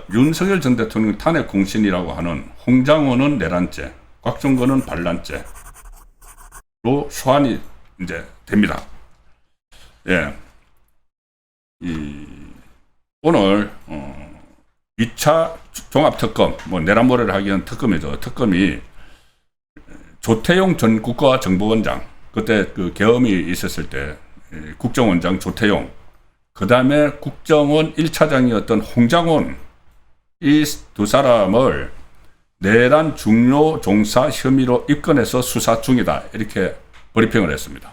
윤석열 전 대통령 탄핵 공신이라고 하는 홍장호는 내란죄, 곽종건은 반란죄로 소환이 이제 됩니다. 예. 오늘 2차 종합특검, 뭐 내란모래를 하기 위한 특검이죠. 특검이 조태용 전 국가정보원장, 그때 그 계엄이 있었을 때 국정원장 조태용, 그 다음에 국정원 1차장이었던 홍장원, 이 두 사람을 내란 중요 종사 혐의로 입건해서 수사 중이다, 이렇게 브리핑을 했습니다.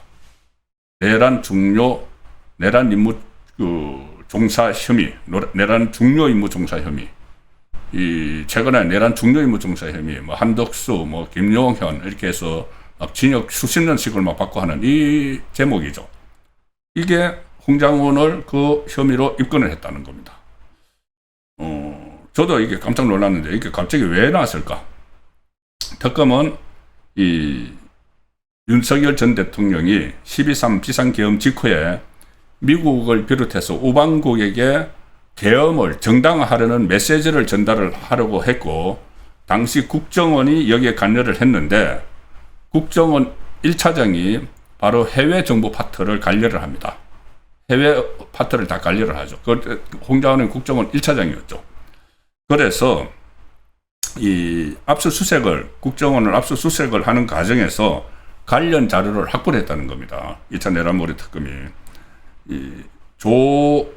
내란 임무 종사 혐의, 내란 중요 임무 종사 혐의. 최근에 내란 중요 임무 종사 혐의, 뭐 한덕수, 뭐 김용현 이렇게 해서 징역 수십 년씩을 막 받고 하는 이 제목이죠. 이게 홍장원을 그 혐의로 입건을 했다는 겁니다. 저도 이게 깜짝 놀랐는데 이게 갑자기 왜 나왔을까? 특검은 윤석열 전 대통령이 12.3 비상계엄 직후에 미국을 비롯해서 우방국에게 계엄을 정당화하려는 메시지를 전달을 하려고 했고, 당시 국정원이 여기에 관여를 했는데 국정원 1차장이 바로 해외 정보 파트를 관여를 합니다. 해외 파트를 다 관리를 하죠. 홍장원은 국정원 1차장이었죠. 그래서 국정원을 압수수색을 하는 과정에서 관련 자료를 확보를 했다는 겁니다. 2차 내란모래 특검이. 조태용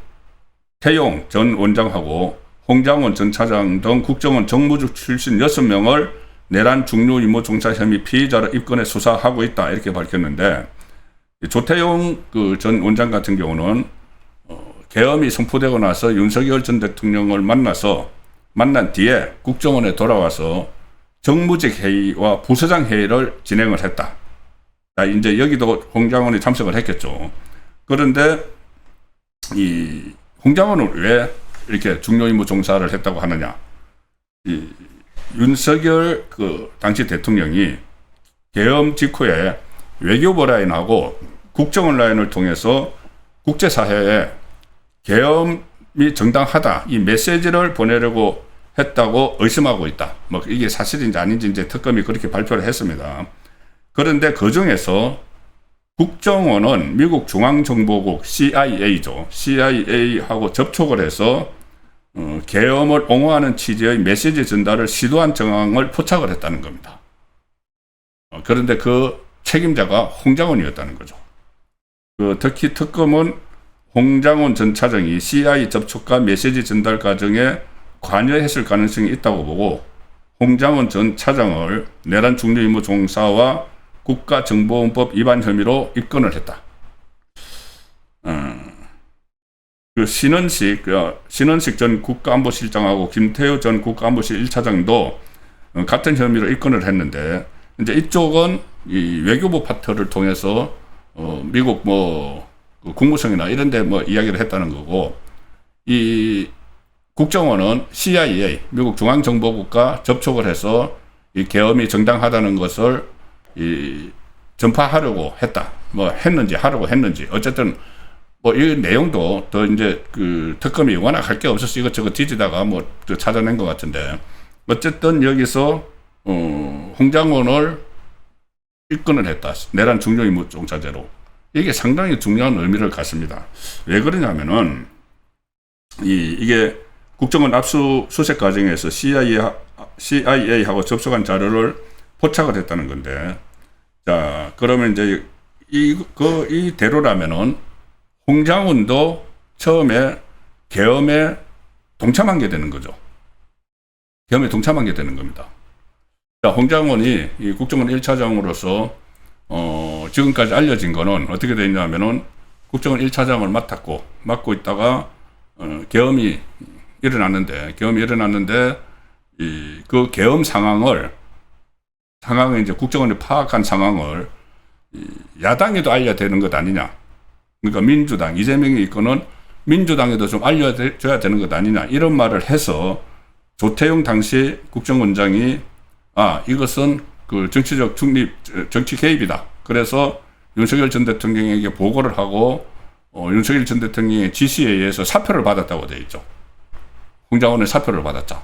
전 원장하고 홍장원 전 차장 등 국정원 정무직 출신 6명을 내란 중요 임무 종사 혐의 피의자로 입건해 수사하고 있다, 이렇게 밝혔는데, 조태용 전 원장 같은 경우는 계엄이 선포되고 나서 윤석열 전 대통령을 만난 뒤에 국정원에 돌아와서 정무직 회의와 부서장 회의를 진행을 했다. 이제 여기도 홍장원이 참석을 했겠죠. 그런데 홍장원은 왜 이렇게 중요 임무 종사를 했다고 하느냐? 윤석열 당시 대통령이 계엄 직후에 외교부 라인하고 국정원 라인을 통해서 국제사회에 계엄이 정당하다, 이 메시지를 보내려고 했다고 의심하고 있다. 뭐 이게 사실인지 아닌지 이제 특검이 그렇게 발표를 했습니다. 그런데 그 중에서 국정원은 미국 중앙정보국 CIA죠. CIA하고 접촉을 해서 계엄을 옹호하는 취지의 메시지 전달을 시도한 정황을 포착을 했다는 겁니다. 그런데 그 책임자가 홍장원이었다는 거죠. 특히 특검은 홍장원 전 차장이 CIA 접촉과 메시지 전달 과정에 관여했을 가능성이 있다고 보고, 홍장원 전 차장을 내란 중요 임무 종사와 국가정보원법 위반 혐의로 입건을 했다. 신원식 전 국가안보실장하고 김태효 전 국가안보실 1차장도 같은 혐의로 입건을 했는데, 이제 이쪽은 이 외교부 파트를 통해서 미국 국무성이나 이런 데 이야기를 했다는 거고, 이 국정원은 CIA, 미국 중앙정보국과 접촉을 해서 이 계엄이 정당하다는 것을 전파하려고 했다. 하려고 했는지. 어쨌든 이 내용도 더 이제 특검이 워낙 할 게 없어서 이것저것 뒤지다가 찾아낸 것 같은데, 어쨌든 여기서 홍장원을 입건을 했다. 내란 중요 임무 종사죄로. 이게 상당히 중요한 의미를 갖습니다. 왜 그러냐면은 이게 국정원 압수수색 과정에서 CIA하고 접촉한 자료를 포착을 했다는 건데, 자, 그러면 이제 이대로라면은 홍장원도 처음에 계엄에 동참한 게 되는 거죠. 계엄에 동참한 게 되는 겁니다. 자, 홍장원이 이 국정원 1차장으로서 지금까지 알려진 거는 어떻게 되어 있냐면은 국정원 1차장을 맡고 있다가 계엄이 일어났는데 그 계엄 상황을 이제 국정원이 파악한 상황을 야당에도 알려야 되는 것 아니냐. 그러니까 민주당, 이재명이 있고는 민주당에도 좀 알려줘야 되는 것 아니냐. 이런 말을 해서 조태용 당시 국정원장이 이것은 정치적 중립, 정치 개입이다. 그래서 윤석열 전 대통령에게 보고를 하고 윤석열 전 대통령의 지시에 의해서 사표를 받았다고 되어 있죠. 홍장원의 사표를 받았죠.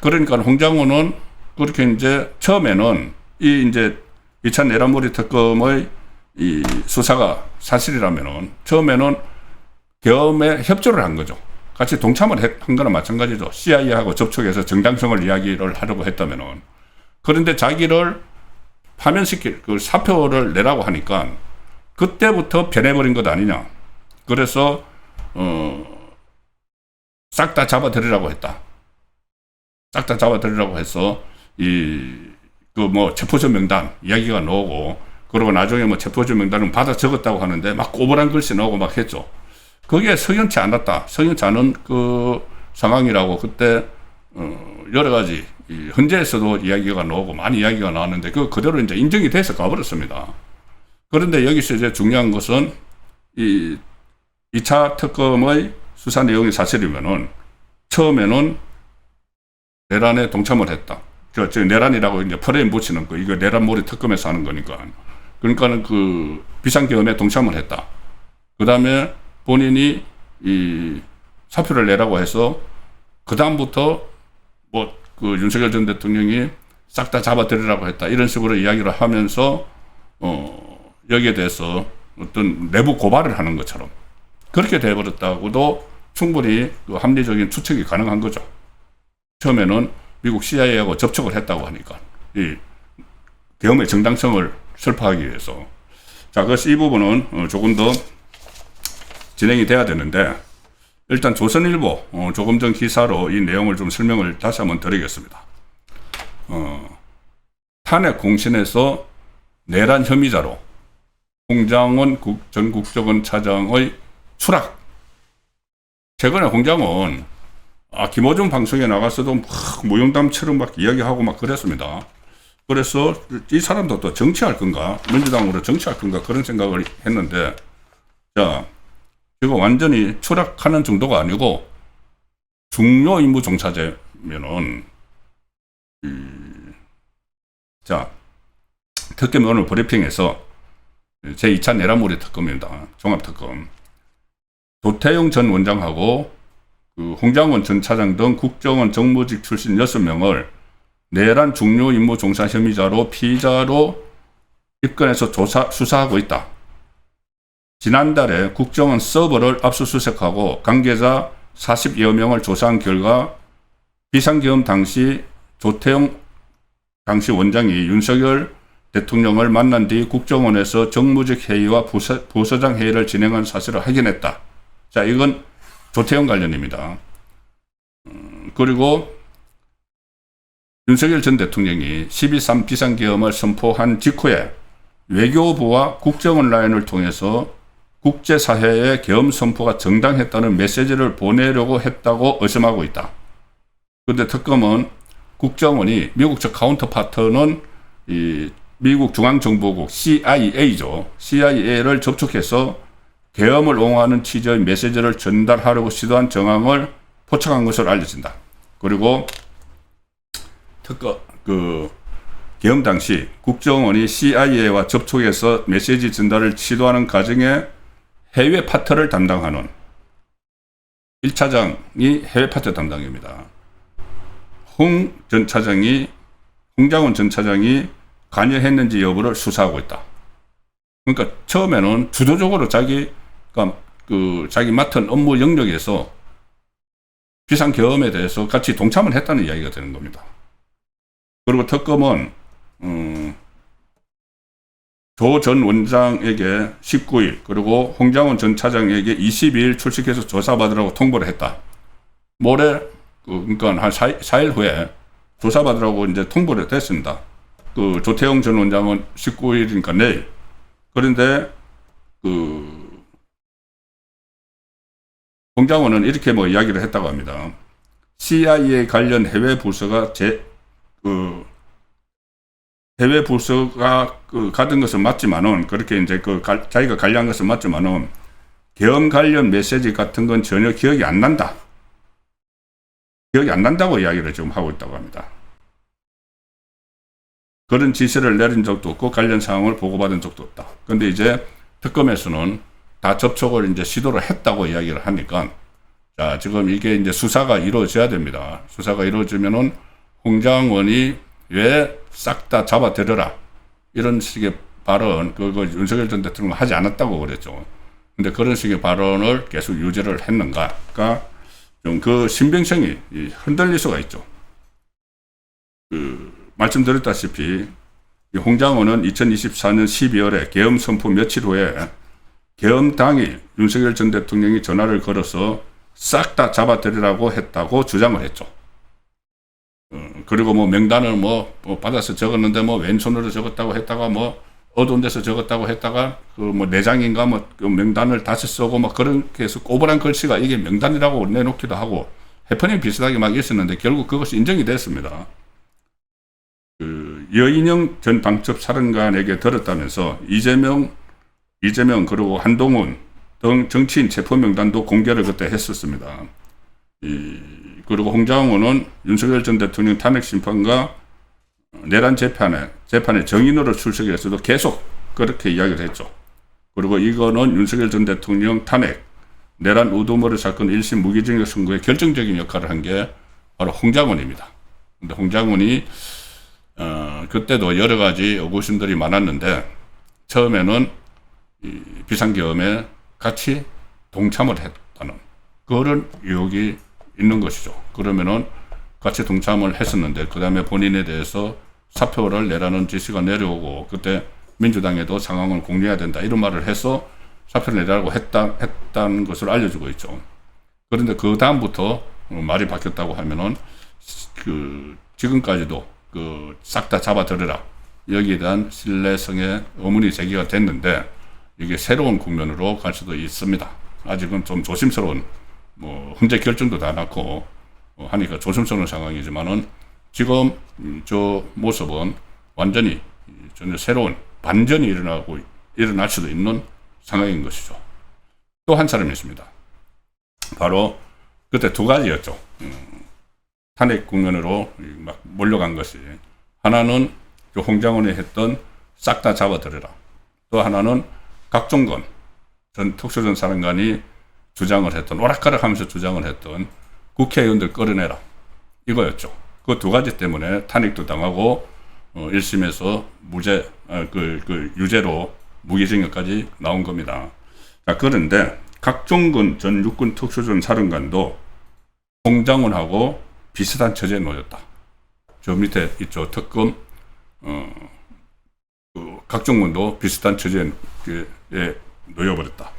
그러니까 홍장원은 그렇게 이제 처음에는 이 이제 2차 내란몰이 특검의 이 수사가 사실이라면은 처음에는 계엄에 협조를 한 거죠. 같이 동참을 한 거나 마찬가지죠. CIA하고 접촉해서 정당성을 이야기를 하려고 했다면은. 그런데 자기를 파면시킬 그 사표를 내라고 하니까 그때부터 변해버린 것 아니냐. 그래서 싹 다 잡아들이라고 했다. 싹 다 잡아들이라고 해서 그 뭐 체포조 명단 이야기가 나오고, 그리고 나중에 뭐 체포조 명단은 받아 적었다고 하는데 막 꼬부란 글씨 나오고 막 했죠. 그게 석연치 않았다. 석연치 않은 그 상황이라고 그때 여러 가지 헌재에서도 이야기가 나오고 많이 이야기가 나왔는데 그 그대로 이제 인정이 돼서 가버렸습니다. 그런데 여기서 이제 중요한 것은 이 2차 특검의 수사 내용이 사실이면은 처음에는 내란에 동참을 했다. 저 내란이라고 이제 프레임 붙이는 거, 이거 내란몰이 특검에서 하는 거니까. 그러니까는 그 비상계엄에 동참을 했다. 그 다음에 본인이 이 사표를 내라고 해서 그 다음부터 뭐 그 윤석열 전 대통령이 싹 다 잡아들이라고 했다. 이런 식으로 이야기를 하면서 여기에 대해서 어떤 내부 고발을 하는 것처럼 그렇게 돼버렸다고도 충분히 그 합리적인 추측이 가능한 거죠. 처음에는 미국 CIA하고 접촉을 했다고 하니까 이 계엄의 정당성을 설파하기 위해서. 자, 그래서 이 부분은 조금 더 진행이 돼야 되는데, 일단 조선일보 조금 전 기사로 이 내용을 좀 설명을 다시 한번 드리겠습니다. 탄핵 공신에서 내란 혐의자로 홍장원 전 국정원 차장의 추락. 최근에 홍장원 김어준 방송에 나가서도 막 무용담처럼 막 이야기하고 막 그랬습니다. 그래서 이 사람도 또 정치할 건가, 민주당으로 정치할 건가 그런 생각을 했는데, 자, 이거 완전히 추락하는 정도가 아니고 중요 임무 종사자면은 자, 특검이 오늘 브리핑에서 제2차 내란몰이 특검입니다. 종합특검. 조태용 전 원장하고 그 홍장원 전 차장 등 국정원 정무직 출신 6명을 내란 중요 임무 종사 혐의자로 피의자로 입건해서 수사하고 있다. 지난달에 국정원 서버를 압수수색하고 관계자 40여 명을 조사한 결과 비상계엄 당시 조태용 당시 원장이 윤석열 대통령을 만난 뒤 국정원에서 정무직 회의와 부서장 회의를 진행한 사실을 확인했다. 자, 이건 조태용 관련입니다. 그리고 윤석열 전 대통령이 12.3 비상계엄을 선포한 직후에 외교부와 국정원 라인을 통해서 국제사회의 계엄 선포가 정당했다는 메시지를 보내려고 했다고 의심하고 있다. 그런데 특검은 국정원이 미국 측 카운터파트는 이 미국 중앙정보국 CIA죠. CIA를 접촉해서 계엄을 옹호하는 취지의 메시지를 전달하려고 시도한 정황을 포착한 것으로 알려진다. 그리고 계엄 당시 국정원이 CIA와 접촉해서 메시지 전달을 시도하는 과정에 해외 파트를 담당하는 1차장이 해외 파트 담당입니다. 홍장원 전 차장이 관여했는지 여부를 수사하고 있다. 그러니까 처음에는 주도적으로 자기 맡은 업무 영역에서 비상계엄에 대해서 같이 동참을 했다는 이야기가 되는 겁니다. 그리고 특검은 조 전 원장에게 19일 그리고 홍장원 전 차장에게 22일 출석해서 조사받으라고 통보를 했다. 모레 그러니까 한 4일 후에 조사받으라고 이제 통보를 했습니다. 그 조태용 전 원장은 19일이니까 내일. 그런데 홍장원은 이렇게 뭐 이야기를 했다고 합니다. CIA 관련 해외 부서가 해외 부서가 가던 것은 맞지만은, 그렇게 이제 자기가 관리한 것은 맞지만은, 계엄 관련 메시지 같은 건 전혀 기억이 안 난다. 기억이 안 난다고 이야기를 지금 하고 있다고 합니다. 그런 지시를 내린 적도 없고 관련 사항을 보고받은 적도 없다. 근데 이제 특검에서는 다 접촉을 이제 시도를 했다고 이야기를 하니까, 자, 지금 이게 이제 수사가 이루어져야 됩니다. 수사가 이루어지면은 홍장원이 왜 싹 다 잡아들여라, 이런 식의 발언, 그거 윤석열 전 대통령 하지 않았다고 그랬죠. 근데 그런 식의 발언을 계속 유지를 했는가가 좀 그 신빙성이 흔들릴 수가 있죠. 말씀드렸다시피 홍장원은 2024년 12월에 계엄 선포 며칠 후에 계엄 당일 윤석열 전 대통령이 전화를 걸어서 싹 다 잡아들이라고 했다고 주장을 했죠. 그리고 뭐 명단을 받아서 적었는데 왼손으로 적었다고 했다가 어두운 데서 적었다고 했다가 내장인가 그 명단을 다시 쓰고 그렇게 해서 꼬부랑 글씨가 이게 명단이라고 내놓기도 하고 해프닝 비슷하게 막 있었는데 결국 그것이 인정이 됐습니다. 여인영 전 방첩 사령관에게 들었다면서 이재명 그리고 한동훈 등 정치인 체포 명단도 공개를 그때 했었습니다. 그리고 홍장원은 윤석열 전 대통령 탄핵 심판과 내란 재판에 정인으로 출석해서도 계속 그렇게 이야기를 했죠. 그리고 이거는 윤석열 전 대통령 탄핵, 내란 우두머리 사건 1심 무기징역 선고에 결정적인 역할을 한 게 바로 홍장원입니다. 근데 홍장원이 그때도 여러 가지 의구심들이 많았는데 처음에는 이 비상계엄에 같이 동참을 했다는 그런 의혹이 있는 것이죠. 그러면은 같이 동참을 했었는데 그 다음에 본인에 대해서 사표를 내라는 지시가 내려오고 그때 민주당에도 상황을 공유해야 된다 이런 말을 해서 사표를 내라고 했다는 것을 알려주고 있죠. 그런데 그 다음부터 말이 바뀌었다고 하면은 지금까지도 싹 다 잡아들여라 여기에 대한 신뢰성의 의문이 제기가 됐는데 이게 새로운 국면으로 갈 수도 있습니다. 아직은 좀 조심스러운 현재 결정도 다 났고 하니까 조심스러운 상황이지만은 지금 저 모습은 완전히 전혀 새로운 반전이 일어날 수도 있는 상황인 것이죠. 또 한 사람이 있습니다. 바로 그때 두 가지였죠. 탄핵 국면으로 막 몰려간 것이 하나는 홍장원이 했던 싹 다 잡아들여라. 또 하나는 각종건 전 특수전 사령관이 주장을 했던 오락가락하면서 주장을 했던 국회의원들 끌어내라 이거였죠. 그 두 가지 때문에 탄핵도 당하고 1심에서 유죄로 무기징역까지 나온 겁니다. 자, 그런데 각종건 전 육군 특수전 사령관도 홍장원하고 비슷한 처지에 놓였다. 저 밑에 있죠. 특검 각종건도 비슷한 처지에 놓여버렸다.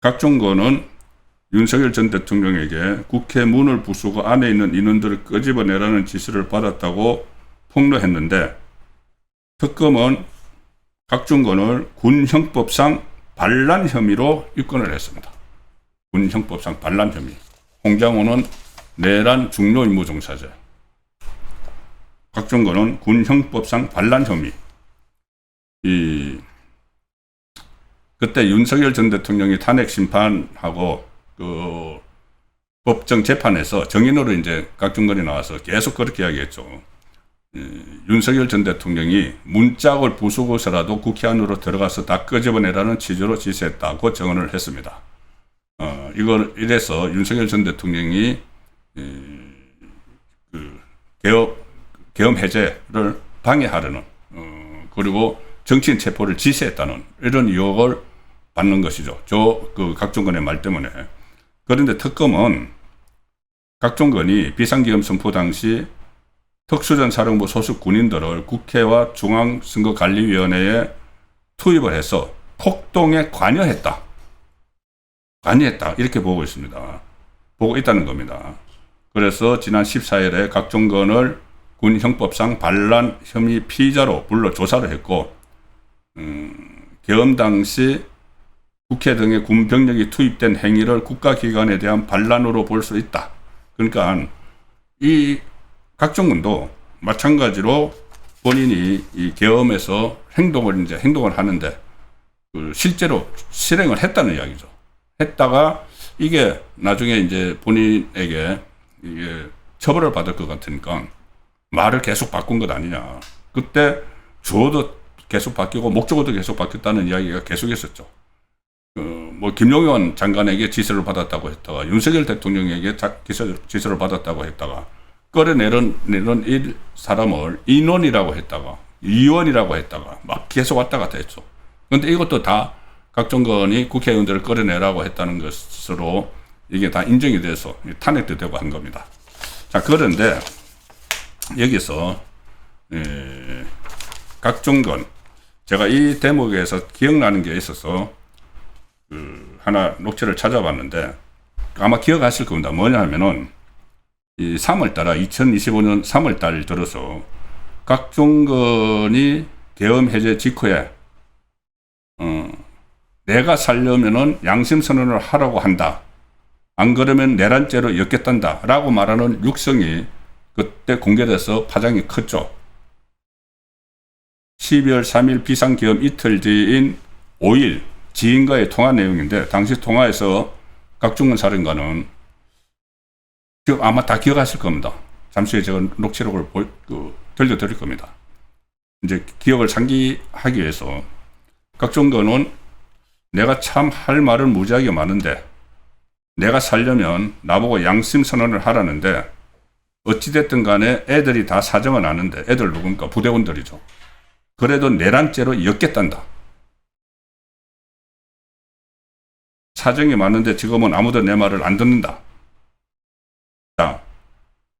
각종건은 윤석열 전 대통령에게 국회 문을 부수고 안에 있는 인원들을 끄집어내라는 지시를 받았다고 폭로했는데 특검은 각종건을 군형법상 반란 혐의로 입건을 했습니다. 군형법상 반란 혐의. 홍장원은 내란 중요 임무 종사자. 각종건은 군형법상 반란 혐의. 그때 윤석열 전 대통령이 탄핵 심판하고 법정 재판에서 정인으로 이제 각종건이 나와서 계속 그렇게 이야기했죠. 윤석열 전 대통령이 문짝을 부수고서라도 국회 안으로 들어가서 다 끄집어내라는 취지로 지시했다고 정언을 했습니다. 이래서 윤석열 전 대통령이 계엄 해제를 방해하려는 그리고 정치인 체포를 지시했다는 이런 의혹을 받는 것이죠. 각종건의 말 때문에. 그런데 특검은 각종건이 비상계엄 선포 당시 특수전 사령부 소속 군인들을 국회와 중앙선거관리위원회에 투입을 해서 폭동에 관여했다 이렇게 보고 있습니다. 보고 있다는 겁니다. 그래서 지난 14일에 각종건을 군형법상 반란 혐의 피의자로 불러 조사를 했고 계엄 당시 국회 등의 군 병력이 투입된 행위를 국가기관에 대한 반란으로 볼 수 있다. 그러니까 이 각종건도 마찬가지로 본인이 이 계엄에서 행동을 하는데 실제로 실행을 했다는 이야기죠. 했다가 이게 나중에 이제 본인에게 이게 처벌을 받을 것 같으니까 말을 계속 바꾼 것 아니냐. 그때 주어도 계속 바뀌고 목적어도 계속 바뀌었다는 이야기가 계속 있었죠. 뭐 김용현 장관에게 지시를 받았다고 했다가 윤석열 대통령에게 지시를 받았다고 했다가 끌어내는 이 사람을 인원이라고 했다가 위원이라고 했다가 막 계속 왔다 갔다 했죠. 그런데 이것도 다 각종건이 국회의원들을 끌어내라고 했다는 것으로 이게 다 인정이 돼서 탄핵도 되고 한 겁니다. 자, 그런데 여기서 각종건, 제가 이 대목에서 기억나는 게 있어서 하나 녹취를 찾아봤는데 아마 기억하실 겁니다. 뭐냐 하면은 이 3월달 2025년 3월달 들어서 각종건이 계엄 해제 직후에 내가 살려면은 양심선언을 하라고 한다. 안 그러면 내란죄로 엮겠단다. 라고 말하는 육성이 그때 공개돼서 파장이 컸죠. 12월 3일 비상계엄 이틀 뒤인 5일 지인과의 통화 내용인데 당시 통화에서 각종건 사령관은 지금 아마 다 기억하실 겁니다. 잠시 후에 제가 녹취록을 들려드릴 겁니다. 이제 기억을 상기하기 위해서 각종건은 내가 참 할 말은 무지하게 많은데 내가 살려면 나보고 양심선언을 하라는데 어찌됐든 간에 애들이 다 사정은 아는데 애들 누군가 부대원들이죠. 그래도 내란죄로 엮겠단다. 사정이 많은데 지금은 아무도 내 말을 안 듣는다. 자,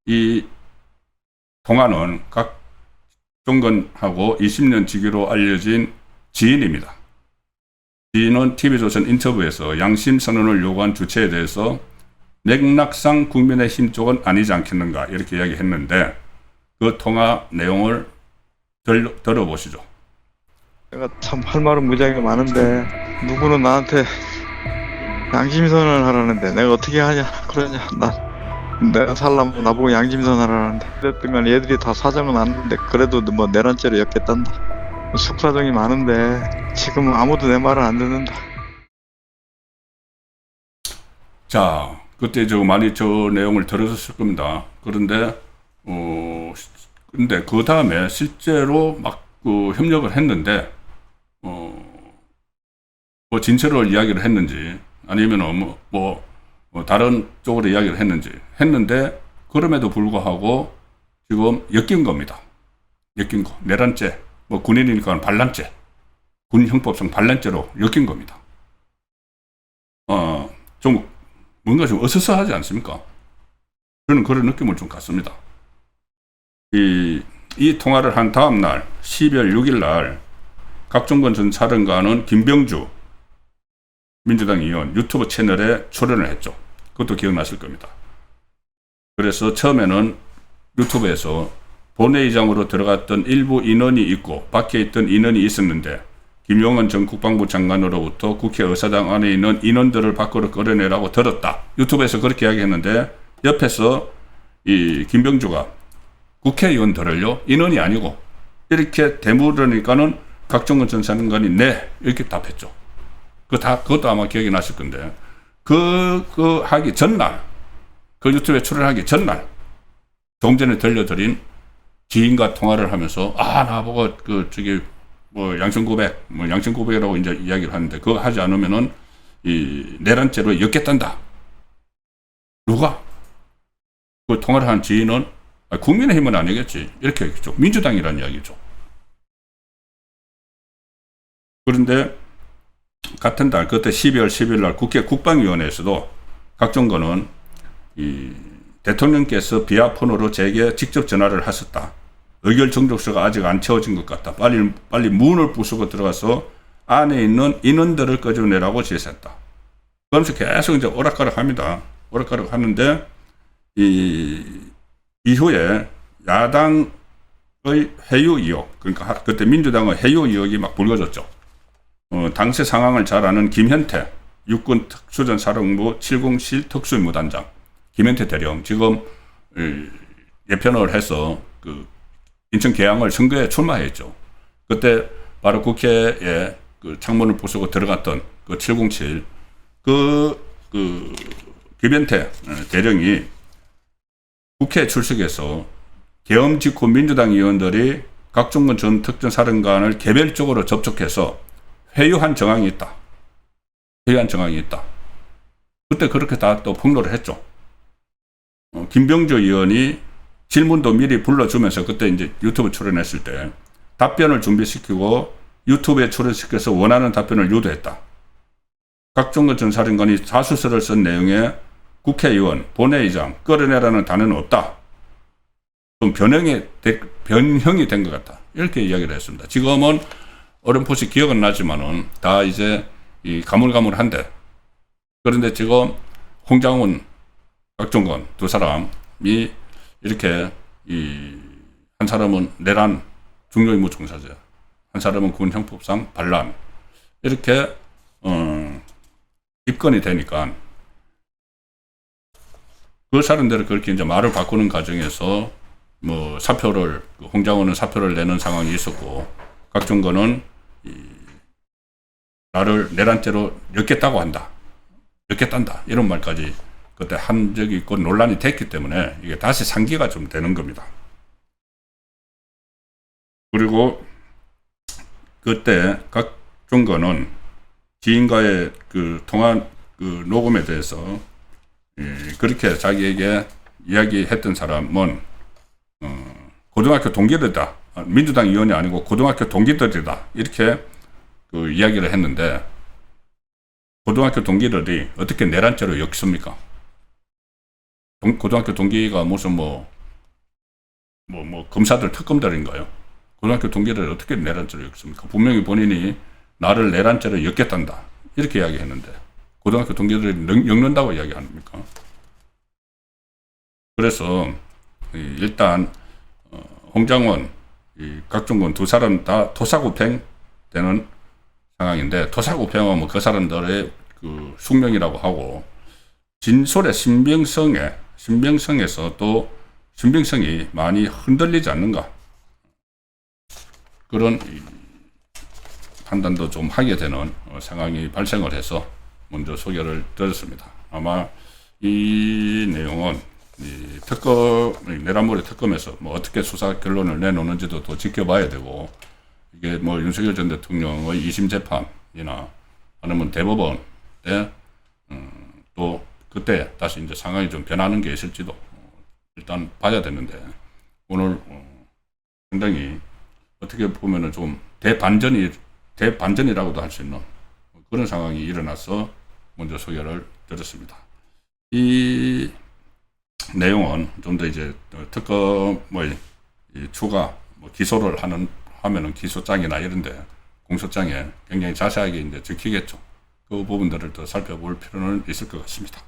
이 통화는 각종건하고 20년 지기로 알려진 지인입니다. 지인은 TV조선 인터뷰에서 양심선언을 요구한 주체에 대해서 맥락상 국민의힘 쪽은 아니지 않겠는가 이렇게 이야기했는데 그 통화 내용을 들어보시죠. 내가 참 할 말은 무지하게 많은데 누구는 나한테 양심선언을 하라는데 내가 어떻게 하냐 그러냐. 내가 살려면 나보고 양심선언을 하라는데 그랬더니 얘들이 다 사정은 아는데 그래도 뭐 내란죄로 엮겠단다. 속사정이 많은데 지금은 아무도 내 말을 안 듣는다. 자, 그때 많이 저 내용을 들으셨을 겁니다. 그런데 근데 그 다음에 실제로 막 협력을 했는데 뭐 진cer을 이야기를 했는지 아니면은 뭐 다른 쪽으로 이야기를 했는데 그럼에도 불구하고 지금 엮인 겁니다. 엮인 거 내란죄, 뭐 군인이니까 반란죄, 군형법상 반란죄로 엮인 겁니다. 좀 뭔가 좀 어수선하지 않습니까? 저는 그런 느낌을 좀 갖습니다. 이 통화를 한 다음 날 12월 6일 날 각종건 전 사령관은 김병주 민주당 의원 유튜브 채널에 출연을 했죠. 그것도 기억나실 겁니다. 그래서 처음에는 유튜브에서 본회의장으로 들어갔던 일부 인원이 있고 밖에 있던 인원이 있었는데 김용원 전 국방부 장관으로부터 국회의사당 안에 있는 인원들을 밖으로 끌어내라고 들었다. 유튜브에서 그렇게 이야기했는데 옆에서 이 김병주가 국회의원들을요 인원이 아니고 이렇게 대물으니까는 각종건 전 사령관이 네 이렇게 답했죠. 그것도 아마 기억이 나실 건데 하기 전날 그 유튜브에 출연하기 전날 조금 전에 들려드린 지인과 통화를 하면서 나보고 양심고백이라고 이제 이야기를 하는데 그거 하지 않으면은 이 내란죄로 엮겠단다. 누가? 그 통화를 한 지인은 국민의힘은 아니겠지. 이렇게 얘기했죠. 민주당이라는 이야기죠. 그런데 같은 달, 그때 12월 10일 날 국회 국방위원회에서도 각종건은 이 대통령께서 비아폰으로 제게 직접 전화를 하셨다. 의결 정족서가 아직 안 채워진 것 같다. 빨리 문을 부수고 들어가서 안에 있는 인원들을 꺼내라고 지시했다. 그러면서 계속 이제 오락가락 합니다. 오락가락 하는데 이후에 야당의 회유 의혹, 그러니까 그때 민주당의 회유 의혹이 막 불거졌죠. 당시 상황을 잘 아는 김현태 육군 특수전 사령부 707 특수임무단장 김현태 대령 지금 예편을 해서 인천 계양을 선거에 출마했죠. 그때 바로 국회에 창문을 부수고 들어갔던 707 김현태 대령이 국회에 출석해서 계엄 직후 민주당 의원들이 각종건 전 특전사령관을 개별적으로 접촉해서 회유한 정황이 있다. 회유한 정황이 있다. 그때 그렇게 다 또 폭로를 했죠. 김병조 의원이 질문도 미리 불러주면서 그때 이제 유튜브 출연했을 때 답변을 준비시키고 유튜브에 출연시켜서 원하는 답변을 유도했다. 각종건 전 사령관이 자수서를 쓴 내용에 국회의원, 본회의장, 끌어내라는 단어는 없다. 좀 변형이 된 것 같다. 이렇게 이야기를 했습니다. 지금은 어렴풋이 기억은 나지만은 다 이제 이 가물가물한데, 그런데 지금 홍장훈, 박종건 두 사람이 이렇게 한 사람은 내란 중요임무 종사자, 한 사람은 군 형법상 반란, 이렇게 입건이 되니까 그 사람들은 그렇게 이제 말을 바꾸는 과정에서 뭐 사표를, 홍장훈은 사표를 내는 상황이 있었고, 각종건은 나를 내란죄로 엮겠다고 한다. 엮겠단다. 이런 말까지 그때 한 적이 있고 논란이 됐기 때문에 이게 다시 상기가 좀 되는 겁니다. 그리고 그때 각종건은 지인과의 그 통화 그 녹음에 대해서 그렇게 자기에게 이야기했던 사람은 고등학교 동기들이다. 민주당 의원이 아니고 고등학교 동기들이다. 이렇게 그 이야기를 했는데, 고등학교 동기들이 어떻게 내란죄로 엮습니까? 고등학교 동기가 무슨 검사들 특검들인가요? 고등학교 동기들을 어떻게 내란죄로 엮습니까? 분명히 본인이 나를 내란죄로 엮겠단다. 이렇게 이야기했는데 고등학교 동기들이 엮는다고 이야기합니까? 그래서 일단 홍장원, 각종건 두 사람 다 토사구팽 되는 상황인데, 토사구팽은 그 사람들의 그 숙명이라고 하고, 진솔의 신빙성에서 또 신빙성이 많이 흔들리지 않는가, 그런 판단도 좀 하게 되는 상황이 발생을 해서 먼저 소개를 드렸습니다. 아마 이 내용은 내란몰이 특검에서 뭐 어떻게 수사 결론을 내놓는지도 또 지켜봐야 되고, 이게 뭐 윤석열 전 대통령의 2심 재판이나 아니면 대법원에 또 그때 다시 이제 상황이 좀 변하는 게 있을지도 일단 봐야 되는데, 오늘 상당히 어떻게 보면은 좀 대반전이라고도 할 수 있는 그런 상황이 일어나서 먼저 소개를 드렸습니다. 이 내용은 좀 더 이제 특검의 추가 기소를 하면은 기소장이나 이런데 공소장에 굉장히 자세하게 이제 적히겠죠. 그 부분들을 더 살펴볼 필요는 있을 것 같습니다.